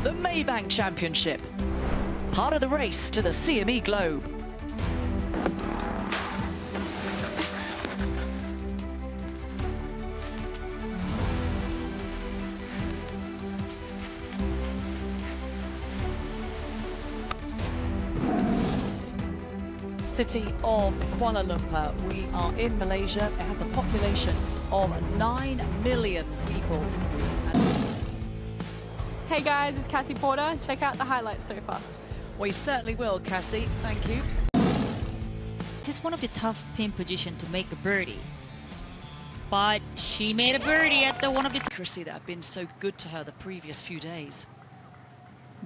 the Maybank Championship, part of the race to the CME Globe. City of Kuala Lumpur. We are in Malaysia. It has a population of 9 million people. Hey guys, it's Cassie Porter. Check out the highlights so far. We certainly will, Cassie. Thank you. It's one of the tough pin position to make a birdie. But she made a birdie at the one of the Accuracy that have been so good to her the previous few days.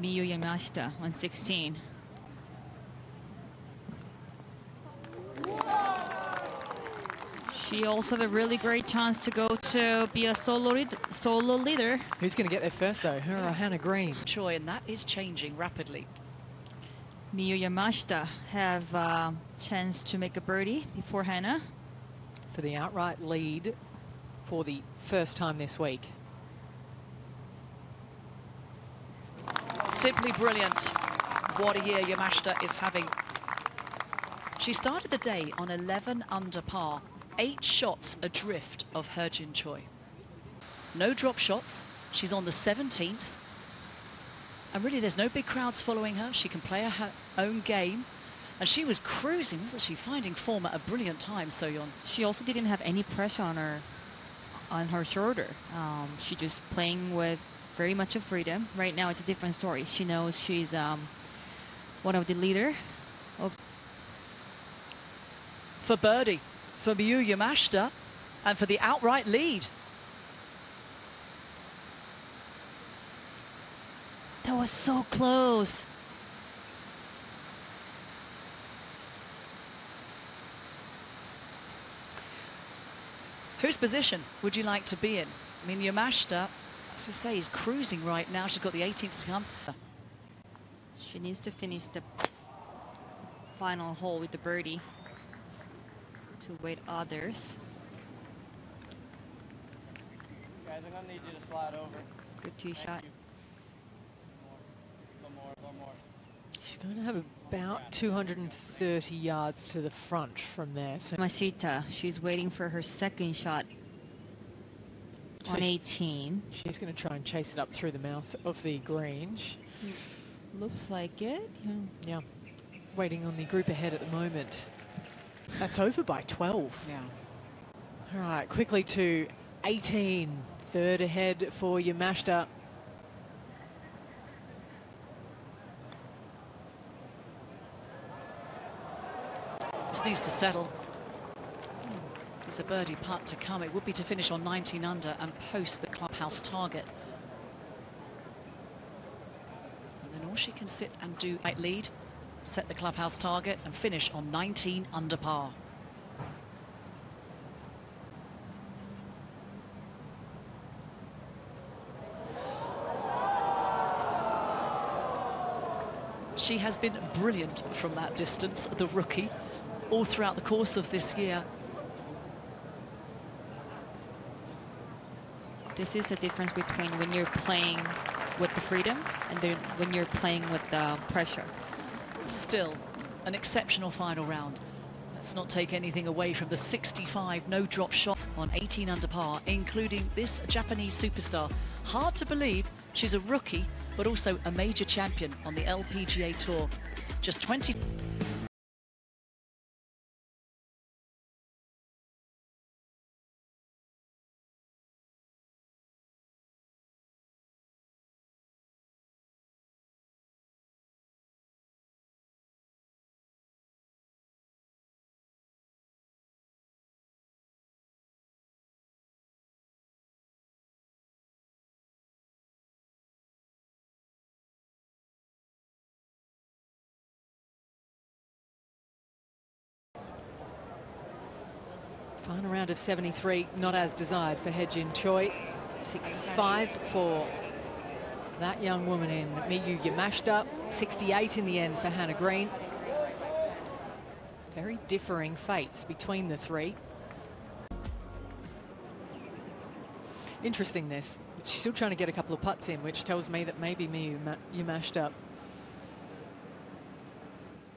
Miyu Yamashita on 16. She also have a really great chance to go to be a solo leader. Who's going to get there first, though? Her or Hannah Green? Choi, and that is changing rapidly. Miyu Yamashita have a chance to make a birdie before Hannah. For the outright lead for the first time this week. Simply brilliant. What a year Yamashita is having. She started the day on 11 under par. 8 shots adrift of Jin Choi. No drop shots. She's on the 17th. And really, there's no big crowds following her. She can play her own game. And she was cruising, wasn't she? Finding form at a brilliant time, So-yeon. She also didn't have any pressure on her shoulder. She just playing with very much of freedom. Right now, it's a different story. She knows she's one of the leader of. For birdie. For Miyu Yamashita and for the outright lead. That was so close. Whose position would you like to be in? I mean, Yamashita, as I say, is cruising right now. She's got the 18th to come. She needs to finish the final hole with the birdie to wait others. Guys, I'm gonna need you to slide over. Good tee shot. One more. She's going to have about 230 yards to the front from there. So Yamashita, she's waiting for her second shot on 18. she's going to try and chase it up through the mouth of the green. Looks like it. Yeah. Waiting on the group ahead at the moment. That's over by 12. Yeah. All right, quickly to 18. Third ahead for Yamashita. This needs to settle. It's a birdie putt to come. It would be to finish on 19 under and post the clubhouse target. And then all she can sit and do right lead, set the clubhouse target and finish on 19 under par. She has been brilliant from that distance, the rookie, all throughout the course of this year. This is the difference between when you're playing with the freedom and then when you're playing with the pressure. Still, an exceptional final round. Let's not take anything away from the 65 no-drop shots on 18 under par, including this Japanese superstar. Hard to believe she's a rookie, but also a major champion on the LPGA Tour. Just 20... Final round of 73, not as desired for Jin Choi. 65 for that young woman in Miyu Yamashita. 68 in the end for Hannah Green. Very differing fates between the three. Interesting this. She's still trying to get a couple of putts in, which tells me that maybe Miyu Yamashita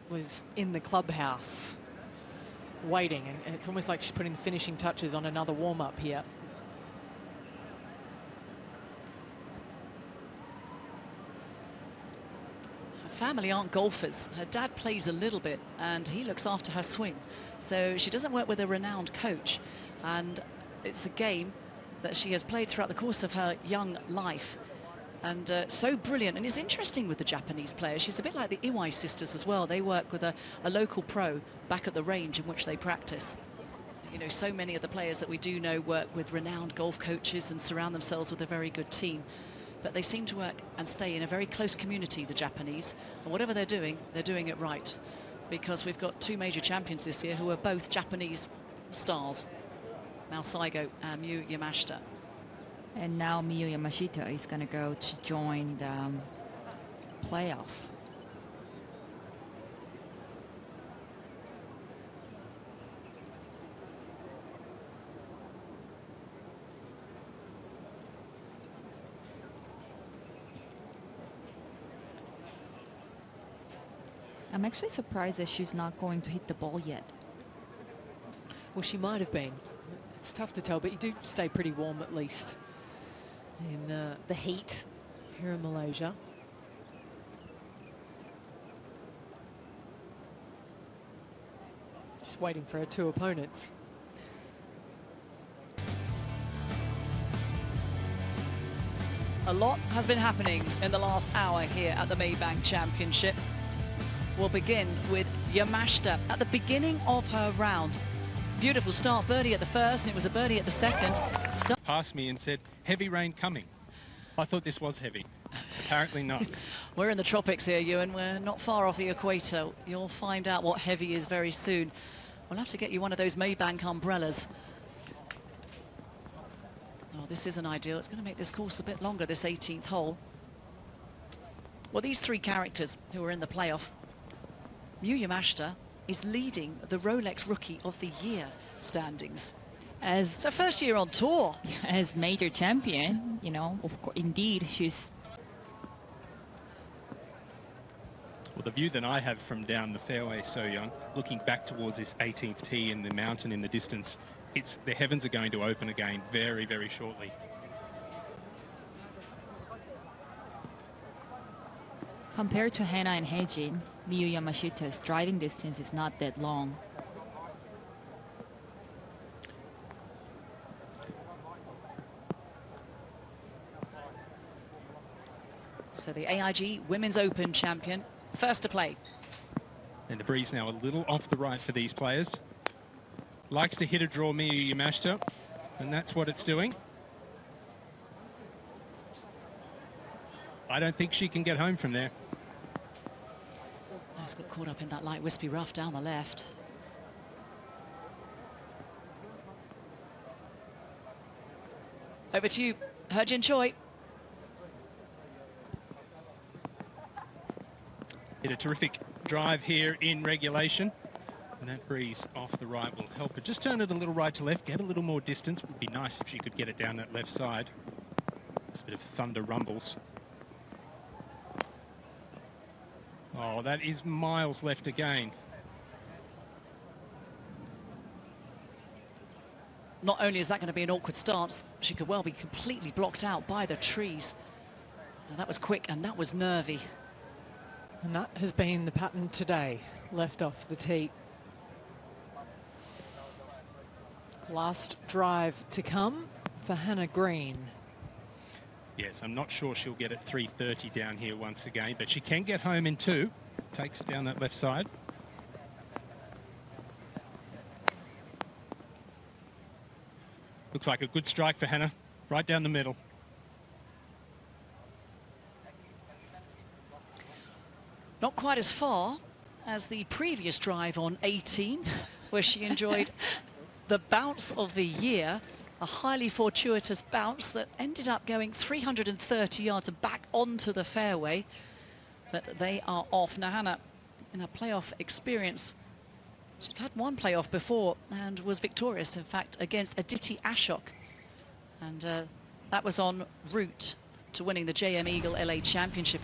was in the clubhouse waiting, and it's almost like she's putting the finishing touches on another warm-up here. Her family aren't golfers. Her dad plays a little bit and he looks after her swing. So she doesn't work with a renowned coach, and it's a game that she has played throughout the course of her young life. And so brilliant. And it's interesting with the Japanese players. She's a bit like the Iwai sisters as well. They work with a local pro back at the range in which they practice. You know, so many of the players that we do know work with renowned golf coaches and surround themselves with a very good team. But they seem to work and stay in a very close community, the Japanese. And whatever they're doing it right. Because we've got two major champions this year who are both Japanese stars. Mao Saigo and Miyu Yamashita. And now Miyu Yamashita is going to go to join the playoff. I'm actually surprised that she's not going to hit the ball yet. Well, she might have been. It's tough to tell, but you do stay pretty warm at least in the heat here in Malaysia. Just waiting for her two opponents. A lot has been happening in the last hour here at the Maybank Championship. We'll begin with Yamashita at the beginning of her round. Beautiful start, birdie at the first, and it was a birdie at the second. Passed me and said, heavy rain coming. I thought this was heavy. Apparently not. We're in the tropics here, Ewan. We're not far off the equator. You'll find out what heavy is very soon. We'll have to get you one of those Maybank umbrellas. Oh, this isn't ideal. It's going to make this course a bit longer, this 18th hole. Well, these three characters who are in the playoff. Miyu Yamashita is leading the Rolex Rookie of the Year standings. It's her first year on tour. As major champion, you know, of course, indeed, she's... Well, the view that I have from down the fairway, So Young, looking back towards this 18th tee and the mountain in the distance, the heavens are going to open again very, very shortly. Compared to Hana and Heijin, Miyu Yamashita's driving distance is not that long. So the AIG Women's Open champion, first to play. And the breeze now a little off the right for these players. Likes to hit a draw, Miyu Yamashita, and that's what it's doing. I don't think she can get home from there. Nice, got caught up in that light wispy rough down the left. Over to you, Herjin Choi. Hit a terrific drive here in regulation. And that breeze off the right will help her. Just turn it a little right to left, get a little more distance. It would be nice if she could get it down that left side. It's a bit of thunder rumbles. Oh, that is miles left again. Not only is that going to be an awkward stance, she could well be completely blocked out by the trees. Now, that was quick and that was nervy. And that has been the pattern today, left off the tee. Last drive to come for Hannah Green. Yes, I'm not sure she'll get it 330 down here once again, but she can get home in two. Takes it down that left side. Looks like a good strike for Hannah, right down the middle. Not quite as far as the previous drive on 18, where she enjoyed the bounce of the year, a highly fortuitous bounce that ended up going 330 yards and back onto the fairway. But they are off. Now, Hannah, in her playoff experience, she'd had one playoff before and was victorious, in fact, against Aditi Ashok. And That was en route to winning the JM Eagle LA Championship.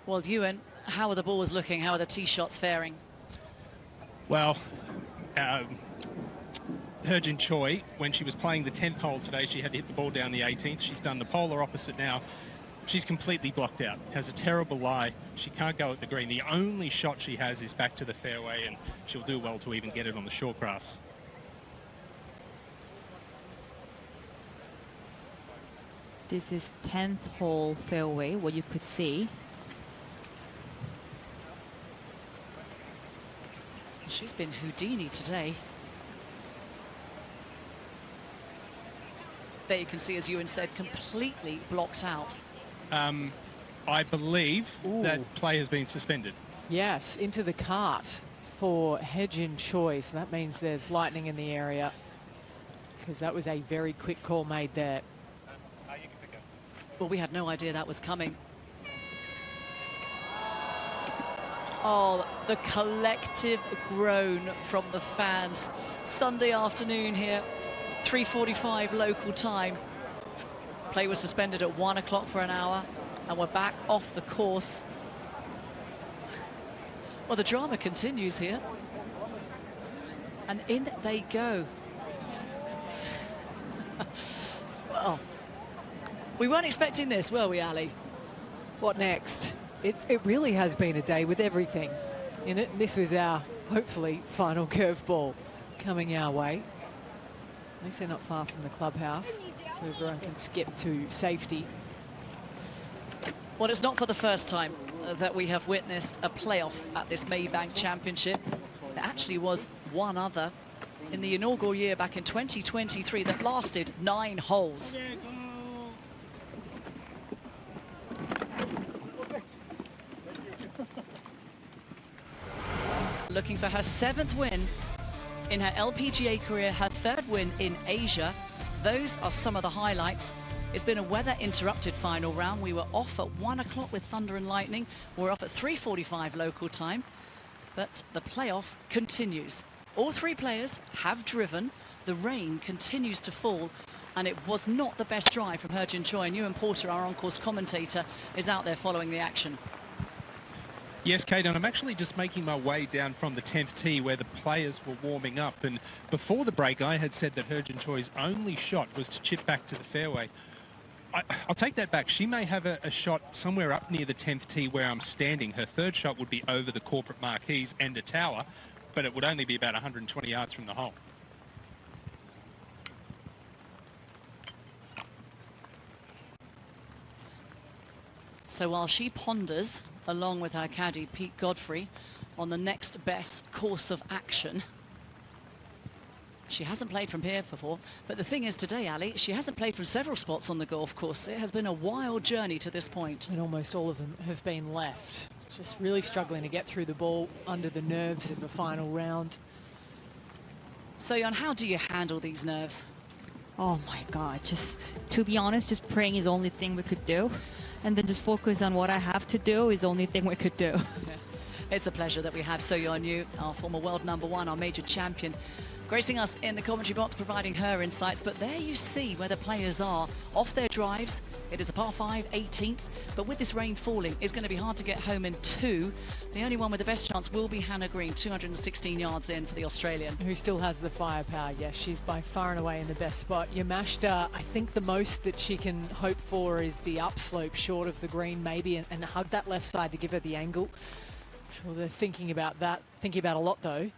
Well, Ewan, how are the balls looking? How are the tee shots faring? Well, Herjin Choi, when she was playing the 10th hole today, she had to hit the ball down the 18th. She's done the polar opposite now. She's completely blocked out, has a terrible lie. She can't go at the green. The only shot she has is back to the fairway, and she'll do well to even get it on the short grass. This is 10th hole fairway, what you could see. She's been Houdini today. There you can see, as Ewan said, completely blocked out. I believe that play has been suspended. Yes, into the cart for Herjin Choi. So that means there's lightning in the area, because that was a very quick call made there. Well, we had no idea that was coming. Oh, the collective groan from the fans. Sunday afternoon here, 3:45 local time. Play was suspended at 1 o'clock for an hour, and we're back off the course. Well, the drama continues here. And in they go. Well, we weren't expecting this, were we, Ali? What next? It really has been a day with everything in it. This was our, hopefully, final curveball coming our way. At least they're not far from the clubhouse, so everyone can skip to safety. Well, it's not for the first time that we have witnessed a playoff at this Maybank Championship. There actually was one other in the inaugural year back in 2023 that lasted 9 holes. Looking for her 7th win in her LPGA career, her 3rd win in Asia. Those are some of the highlights. It's been a weather-interrupted final round. We were off at 1 o'clock with thunder and lightning. We're off at 3:45 local time. But the playoff continues. All 3 players have driven. The rain continues to fall. And it was not the best drive from Herjin Choi. And Ewan Porter, our on-course commentator, is out there following the action. Yes, Kate, and I'm actually just making my way down from the 10th tee where the players were warming up. And before the break, I had said that Herjin Choi's only shot was to chip back to the fairway. I'll take that back. She may have a shot somewhere up near the 10th tee where I'm standing. Her 3rd shot would be over the corporate marquees and a tower, but it would only be about 120 yards from the hole. So while she ponders, along with her caddy Pete Godfrey, on the next best course of action, she hasn't played from here before. But the thing is today, Ali, she hasn't played from several spots on the golf course. It has been a wild journey to this point. And almost all of them have been left. Just really struggling to get through the ball under the nerves of a final round. So, Jan, how do you handle these nerves? Oh my God, just to be honest, just praying is the only thing we could do. And then just focus on what I have to do is the only thing we could do. It's a pleasure that we have So-Yeon Ryu, our former world #1, our major champion, gracing us in the commentary box, providing her insights. But there you see where the players are off their drives. It is a par 5, 18th, but with this rain falling, it's going to be hard to get home in 2. The only one with the best chance will be Hannah Green, 216 yards in for the Australian. Who still has the firepower. Yes, she's by far and away in the best spot. Yamashita, I think the most that she can hope for is the upslope short of the green maybe, and hug that left side to give her the angle. I'm sure they're thinking about that. Thinking about a lot though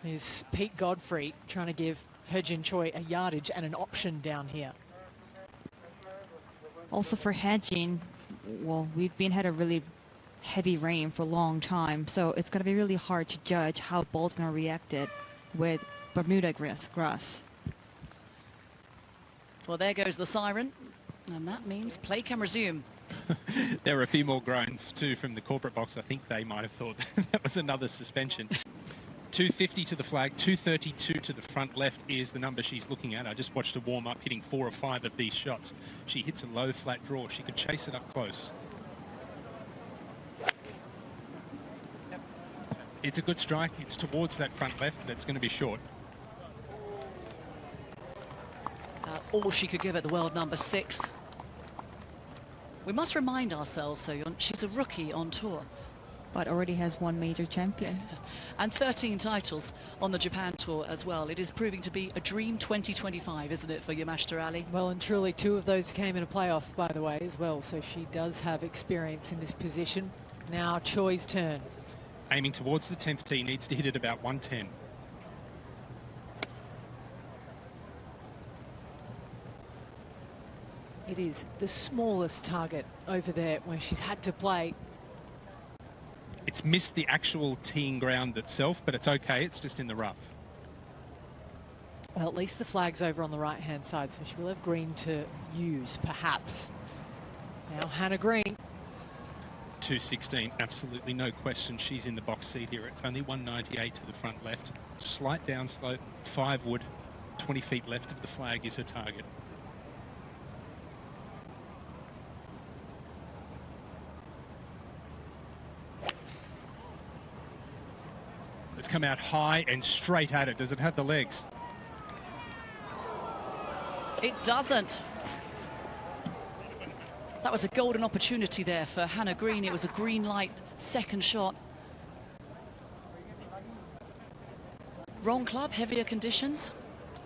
is Pete Godfrey trying to give Heo-jin Choi a yardage and an option down here. Also for Heo-jin, well, we've had a really heavy rain for a long time, so it's going to be really hard to judge how ball's going to react it with Bermuda grass. Well, there goes the siren, and that means play can resume. There are a few more groans too from the corporate box. I think they might have thought that was another suspension. 250 to the flag, 232 to the front left is the number she's looking at. I just watched her warm up, hitting 4 or 5 of these shots. She hits a low flat draw. She could chase it up close. It's a good strike. It's towards that front left, but it's going to be short. All she could give at the world #6. We must remind ourselves, So-Yeon, she's a rookie on tour. But already has one major champion. And 13 titles on the Japan tour as well. It is proving to be a dream 2025, isn't it, for Yamashita Ali? Well, and truly 2 of those came in a playoff, by the way, as well. So she does have experience in this position. Now Choi's turn. Aiming towards the 10th tee, needs to hit it about 110. It is the smallest target over there where she's had to play. It's missed the actual teeing ground itself, but it's okay. It's just in the rough. Well, at least the flag's over on the right-hand side, so she will have green to use, perhaps. Now Hannah Green. 216, absolutely no question. She's in the box seat here. It's only 198 to the front left. Slight downslope, 5 wood, 20 feet left of the flag is her target. It's come out high and straight at it. Does it have the legs? It doesn't. That was a golden opportunity there for Hannah Green. It was a green light second shot. Wrong club, heavier conditions?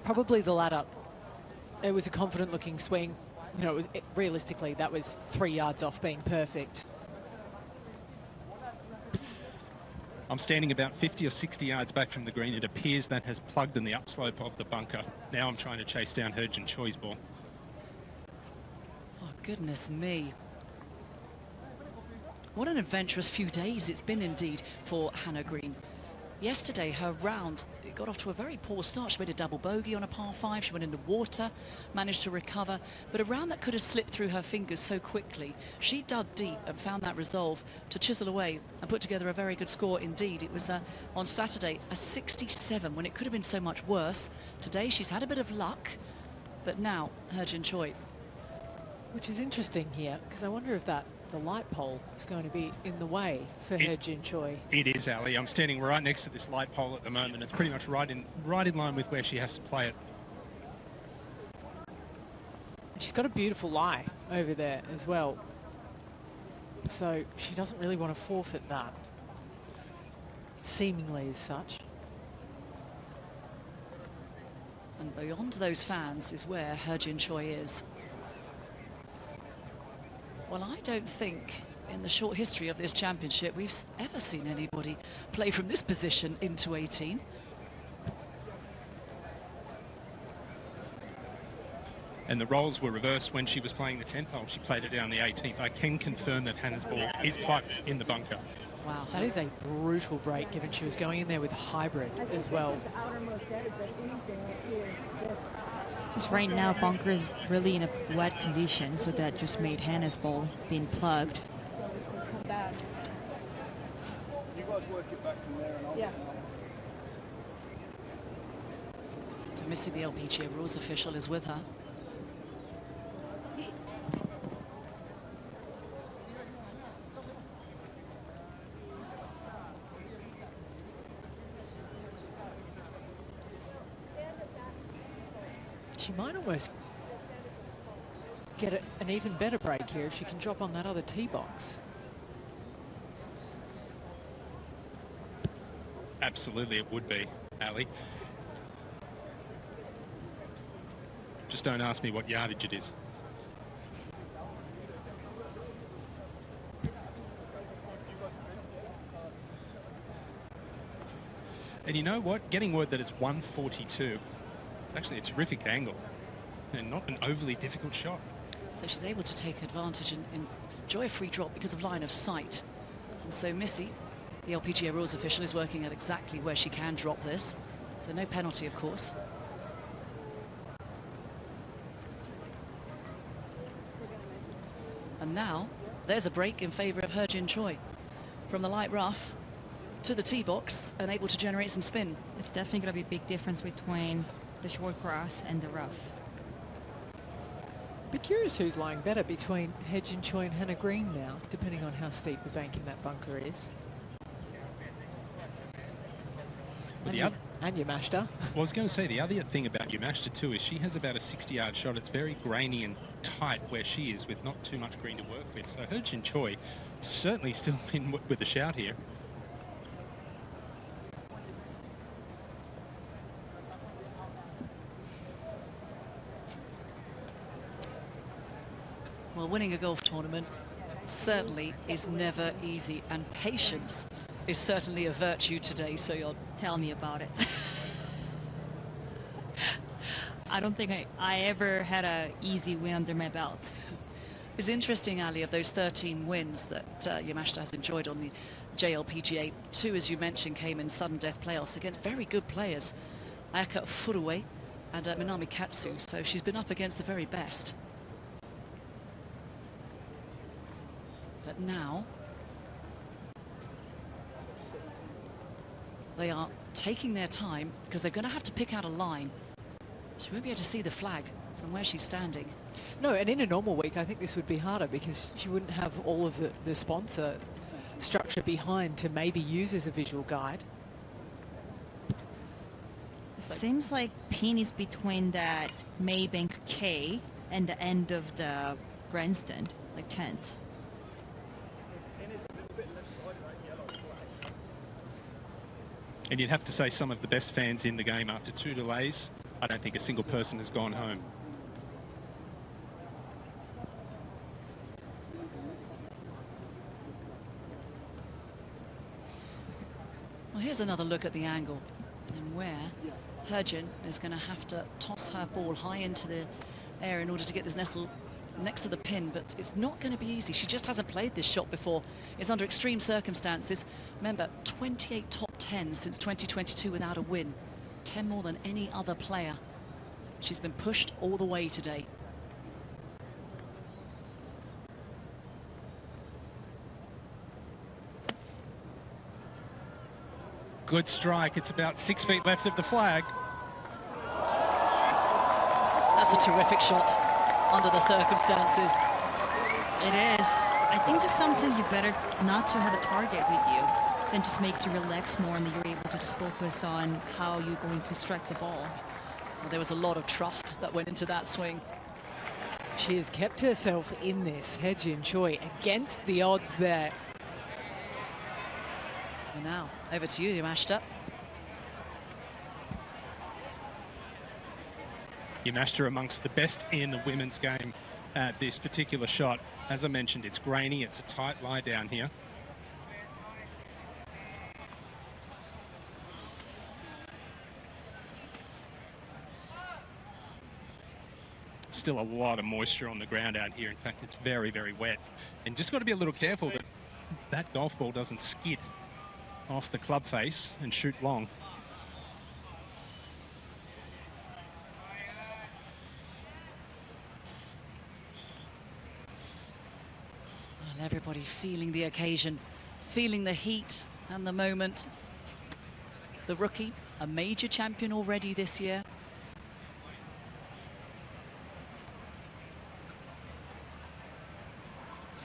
Probably the latter. It was a confident looking swing. You know, realistically, that was 3 yards off being perfect. I'm standing about 50 or 60 yards back from the green. It appears that has plugged in the upslope of the bunker. Now I'm trying to chase down Heo-jin Choi's ball. Oh, goodness me. What an adventurous few days it's been indeed for Hannah Green. Yesterday, her round, it got off to a very poor start. She made a double bogey on a par 5. She went in the water, managed to recover. But a round that could have slipped through her fingers so quickly, she dug deep and found that resolve to chisel away and put together a very good score indeed. It was on Saturday a 67 when it could have been so much worse. Today she's had a bit of luck, but now Heo-jin Choi. Which is interesting here, because I wonder if the light pole is going to be in the way for Heo-jin Choi. It is, Ali. I'm standing right next to this light pole at the moment. It's pretty much right in line with where she has to play it. She's got a beautiful lie over there as well. So she doesn't really want to forfeit that. Seemingly as such. And beyond those fans is where Heo-jin Choi is. Well, I don't think in the short history of this championship we've ever seen anybody play from this position into 18. And the roles were reversed when she was playing the 10th hole. She played it down the 18th. I can confirm that Hannah's ball is plugged in the bunker. Wow, that is a brutal break, given she was going in there with hybrid as well. Just right now, bunker is really in a wet condition, so that just made Hannah's ball being plugged. You guys work it back from there and I'll So Missy, the LPGA rules official, is with her. she might almost get an even better break here if she can drop on that other tee box. Absolutely, it would be, Ali. Just don't ask me what yardage it is. And you know what? Getting word that it's 142, it's actually a terrific angle and not an overly difficult shot. So she's able to take advantage and enjoy a free drop because of line of sight. And so Missy, the LPGA rules official, is working at exactly where she can drop this. So no penalty, of course. And now there's a break in favour of Heo-jin Choi. From the light rough to the tee box and able to generate some spin. It's definitely going to be a big difference between the short grass and the rough. Be curious who's lying better between Heo-jin Choi and Hannah Green now, depending on how steep the bank in that bunker is. And Yamashta. I was going to say, the other thing about Yamashta too is she has about a 60-yard shot. It's very grainy and tight where she is with not too much green to work with. So Heo-jin Choi certainly still in with a shout here. Well, winning a golf tournament certainly is never easy, and patience is certainly a virtue today, so you'll Tell me about it. I don't think I ever had an easy win under my belt. It's interesting, Ali, of those 13 wins that Yamashita has enjoyed on the JLPGA. 2, as you mentioned, came in sudden death playoffs against very good players, Ayaka Furuwe and Minami Katsu, so she's been up against the very best. But now they are taking their time because they're going to have to pick out a line. She won't be able to see the flag from where she's standing. No, and in a normal week, I think this would be harder because she wouldn't have all of the sponsor structure behind to maybe use as a visual guide. Seems like pin is between that Maybank K and the end of the grandstand, like 10th. And you'd have to say some of the best fans in the game after 2 delays. I don't think a single person has gone home. Well, here's another look at the angle and where Heo-jin is going to have to toss her ball high into the air in order to get this nestle next to the pin, but it's not going to be easy. She just hasn't played this shot before. It's under extreme circumstances. Remember, 28 top 10 since 2022 without a win. 10 more than any other player. She's been pushed all the way today. Good strike. It's about 6 feet left of the flag. That's a terrific shot under the circumstances. It is. I think just sometimes you're better not to have a target with you. Then just makes you relax more and you're able to just focus on how you're going to strike the ball. Well, there was a lot of trust that went into that swing. She has kept herself in this, Heo-jin Choi, against the odds there. And now, over to you, Yamashita. Yamashita amongst the best in the women's game at this particular shot. As I mentioned, it's grainy, it's a tight lie down here. Still a lot of moisture on the ground out here. In fact, it's very, very wet. And just got to be a little careful that that golf ball doesn't skid off the club face and shoot long. Well, everybody feeling the occasion, feeling the heat and the moment. The rookie, a major champion already this year.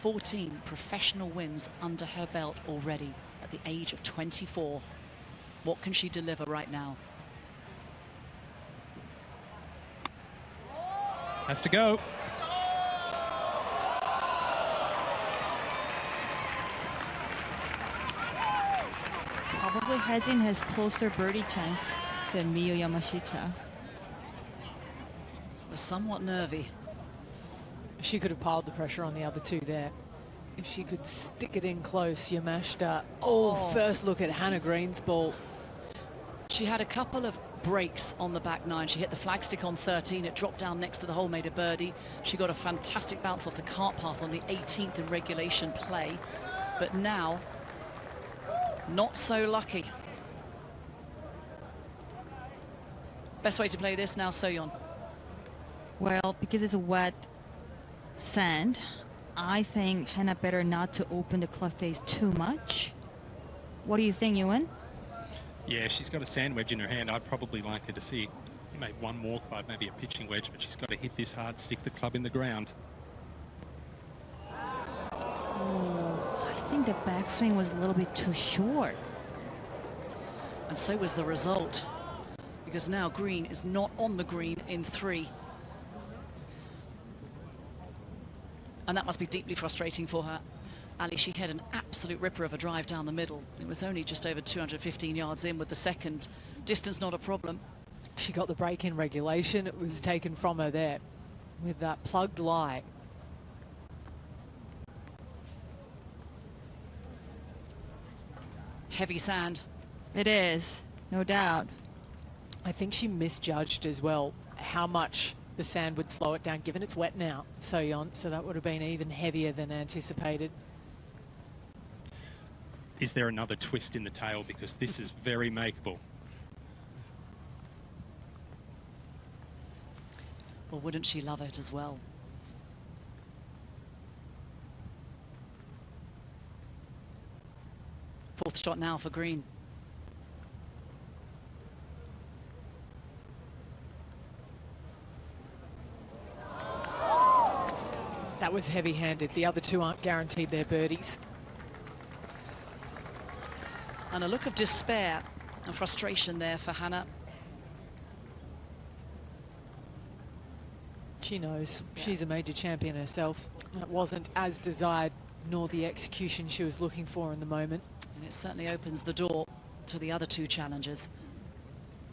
"14 professional wins under her belt already at the age of 24. What can she deliver right now?" Has to go. Probably Hejin has closer birdie chance than Miyu Yamashita. Was somewhat nervy. She could have piled the pressure on the other two there. If she could stick it in close, Yamashita. Oh, first look at Hannah Green's ball. She had a couple of breaks on the back nine. She hit the flagstick on 13. It dropped down next to the hole, made a birdie. She got a fantastic bounce off the cart path on the 18th in regulation play. But now, not so lucky. Best way to play this now, So-yeon. Well, because it's a wet sand, I think Hannah better not to open the club face too much. What do you think, Ewan? Yeah, she's got a sand wedge in her hand. I'd probably like her to see maybe one more club, maybe a pitching wedge, but she's got to hit this hard, stick the club in the ground. Oh, I think the backswing was a little bit too short. And so was the result, because now Green is not on the green in 3. And that must be deeply frustrating for her. Ali, she had an absolute ripper of a drive down the middle. It was only just over 215 yards in with the second. Distance not a problem. She got the break in regulation. It was taken from her there with that plugged lie. Heavy sand. It is, no doubt. I think she misjudged as well how much the sand would slow it down, given it's wet now, So-yeon, so that would have been even heavier than anticipated. Is there another twist in the tail? Because this is very makeable. Well, wouldn't she love it as well? Fourth shot now for Green. That was heavy-handed. The other two aren't guaranteed their birdies. And a look of despair and frustration there for Hannah. She knows she's a major champion herself. That wasn't as desired, nor the execution she was looking for in the moment. And it certainly opens the door to the other two challengers.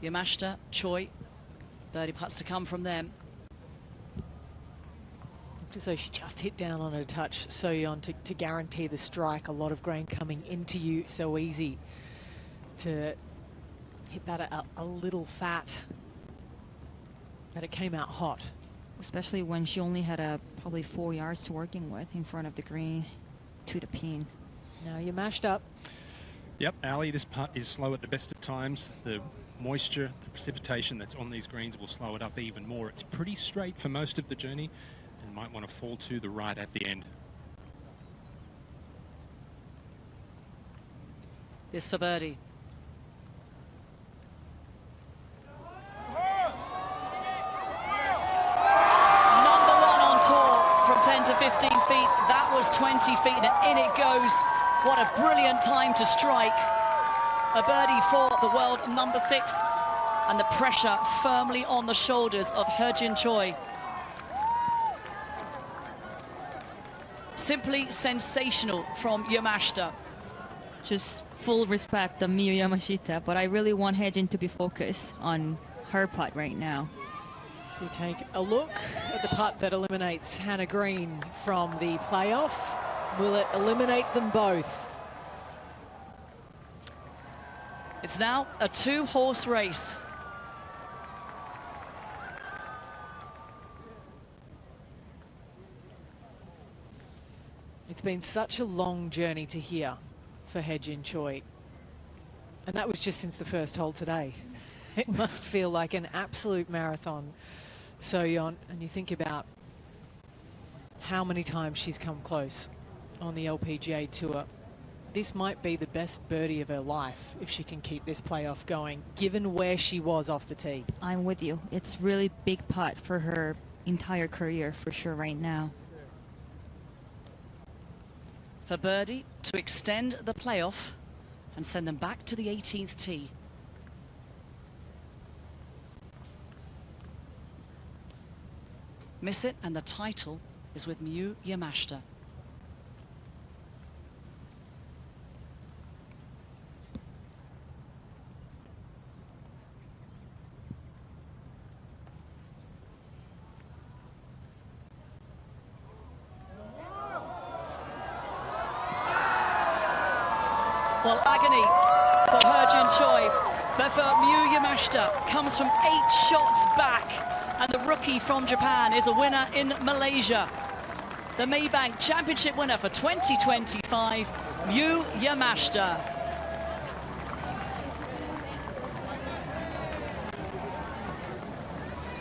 Yamashita, Choi, birdie putts to come from them. Looked as though she just hit down on a touch, So-yeon, to guarantee the strike. A lot of grain coming into you, so easy to hit that a little fat, but it came out hot. Especially when she only had probably 4 yards to working with in front of the green to the pin. Now you're mashed up. Yep, Ali, this putt is slow at the best of times. The moisture, the precipitation that's on these greens will slow it up even more. It's pretty straight for most of the journey and might want to fall to the right at the end. This for birdie. Number 1 on tour from 10 to 15 feet. That was 20 feet and in it goes. What a brilliant time to strike. A birdie for the world number 6. And the pressure firmly on the shoulders of Hejin Choi. Simply sensational from Yamashita. Just full respect to Miyu Yamashita, but I really want Hejin to be focused on her putt right now. So we take a look at the putt that eliminates Hannah Green from the playoff. Will it eliminate them both? It's now a 2-horse race. It's been such a long journey to here for Hejin Choi. And that was just since the first hole today. It must feel like an absolute marathon, So-yeon. And you think about how many times she's come close on the LPGA Tour. This might be the best birdie of her life if she can keep this playoff going, given where she was off the tee. I'm with you. It's really big putt for her entire career for sure right now. For birdie to extend the playoff and send them back to the 18th tee. miss it, and the title is with Miyu Yamashita. Well, agony for Jin Choi, but for Miyu Yamashita comes from 8 shots back, and the rookie from Japan is a winner in Malaysia. The Maybank Championship winner for 2025, Miyu Yamashita.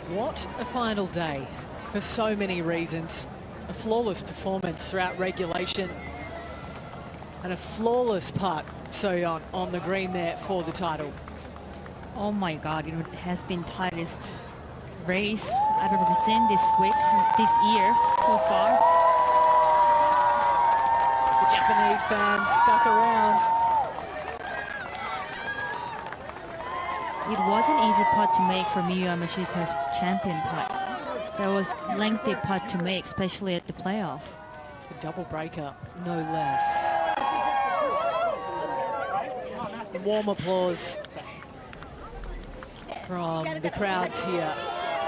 What a final day for so many reasons. A flawless performance throughout regulation. And a flawless putt, So-yeon, on the green there for the title. Oh my God, it has been tightest race I've ever seen this year so far. The Japanese fans stuck around. It was an easy putt to make for Miyu Yamashita's champion putt. That was lengthy putt to make, especially at the playoff. A double breaker, no less. Warm applause from the crowds here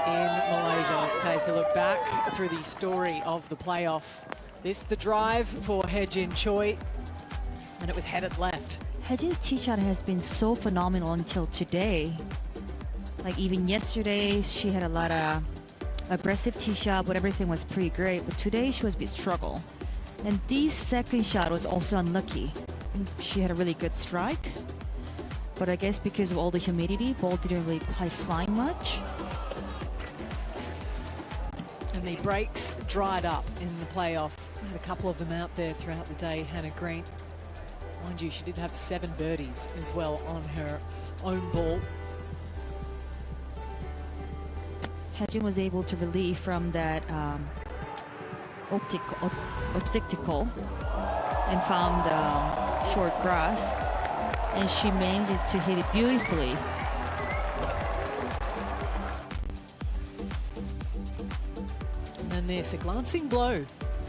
in Malaysia. Let's take a look back through the story of the playoff. This the drive for Jin Choi, and it was headed left. Jin's tee shot has been so phenomenal until today. Like even yesterday, she had a lot of aggressive tee shot, but everything was pretty great. But today she was a bit struggle. And this second shot was also unlucky. She had a really good strike. But I guess because of all the humidity, ball didn't really quite fly much. And the breaks dried up in the playoff. Had a couple of them out there throughout the day. Hannah Green, mind you, she did have 7 birdies as well on her own ball. Jin was able to relieve from that obstacle and found short grass. And she managed to hit it beautifully. And there's a glancing blow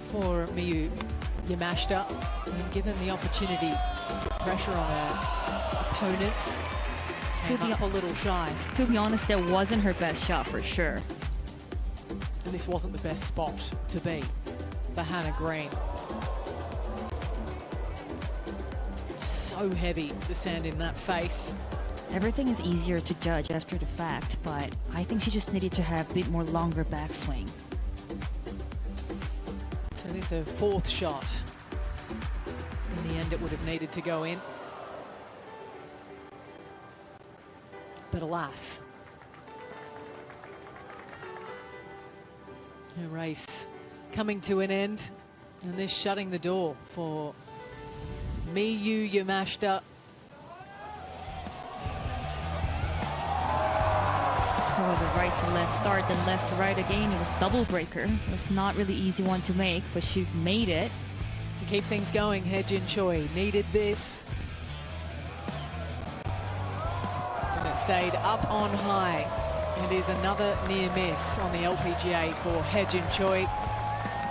for Miyu Yamashita, and given the opportunity to put pressure on her opponents, came up a little shy. To be honest, that wasn't her best shot for sure. And this wasn't the best spot to be for Hannah Green. So heavy, the sand in that face. Everything is easier to judge after the fact, but I think she just needed to have a bit more longer backswing. So this is her 4th shot. In the end, it would have needed to go in. But alas, her race coming to an end, and this shutting the door for Miyu Yamashita. So it was a right to left start, then left to right again. It was double breaker. It was not really easy one to make, but she made it. To keep things going, Jin Choi needed this. And it stayed up on high. And it is another near miss on the LPGA for Jin Choi.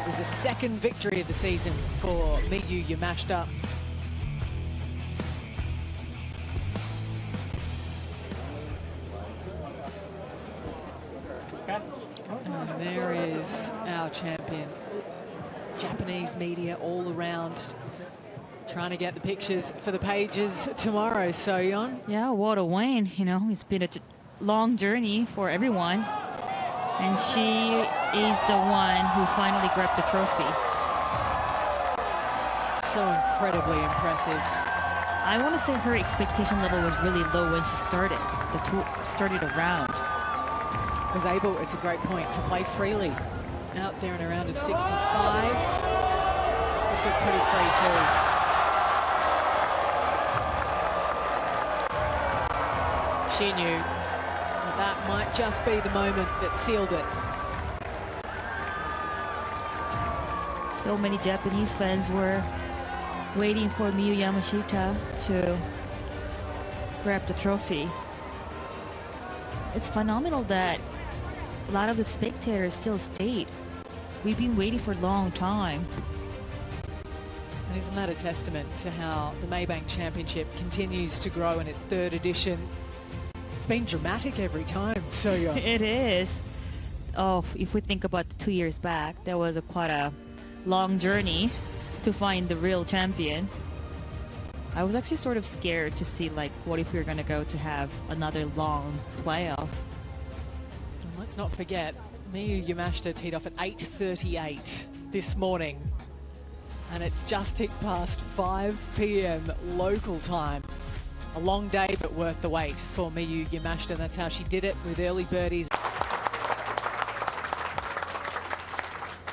It is the 2nd victory of the season for Miyu Yamashita. And there is our champion. Japanese media all around trying to get the pictures for the pages tomorrow, So-yeon. Yeah, what a win. You know, it's been a long journey for everyone. And she is the one who finally grabbed the trophy. So incredibly impressive. I want to say her expectation level was really low when she started. The tour started a round. Was able, it's a great point, to play freely out there in a round of 65. This looked pretty free too. She knew that might just be the moment that sealed it. So many Japanese fans were waiting for Miyu Yamashita to grab the trophy. It's phenomenal that a lot of the spectators still stayed. We've been waiting for a long time. And isn't that a testament to how the Maybank Championship continues to grow in its third edition? It's been dramatic every time, so It is. Oh, if we think about 2 years back, that was quite a long journey to find the real champion. I was actually sort of scared to see, like, what if we were going to go to have another long playoff? Let's not forget, Miyu Yamashita teed off at 8:38 this morning. And it's just ticked past 5 p.m. local time. A long day, but worth the wait for Miyu Yamashita. That's how she did it with early birdies.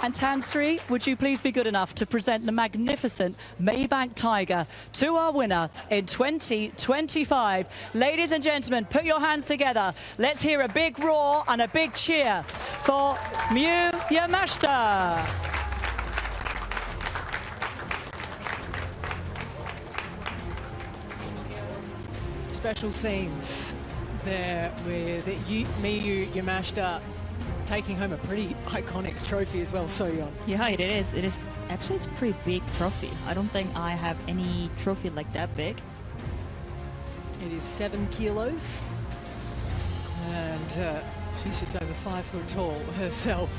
And Tansri, would you please be good enough to present the magnificent Maybank Tiger to our winner in 2025. Ladies and gentlemen, put your hands together. Let's hear a big roar and a big cheer for Miyu Yamashita. Special scenes there with Miyu Yamashita taking home a pretty iconic trophy as well, So-yeon. Yeah, it is. It is actually, it's a pretty big trophy. I don't think I have any trophy like that big. It is 7 kilos, and she's just over 5 foot tall herself.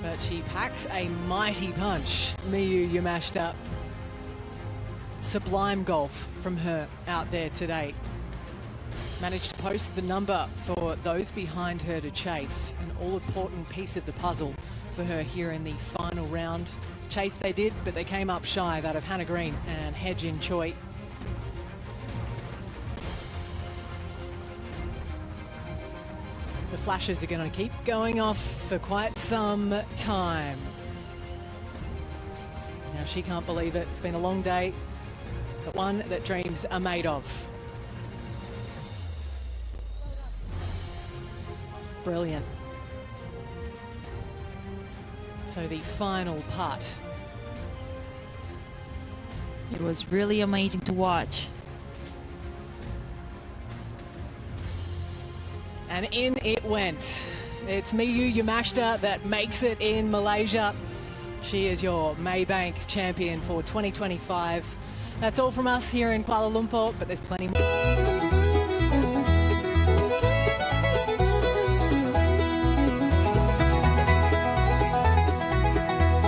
But she packs a mighty punch, Miyu Yamashita. Sublime golf from her out there today. Managed to post the number for those behind her to chase. An all-important piece of the puzzle for her here in the final round. Chase they did, but they came up shy, that of Hannah Green and Hye-Jin Choi. The flashes are going to keep going off for quite some time. Now she can't believe it. It's been a long day, but one that dreams are made of. Brilliant. So the final putt. It was really amazing to watch. And in it went. It's Miyu Yamashita that makes it in Malaysia. She is your Maybank champion for 2025. That's all from us here in Kuala Lumpur, but there's plenty more.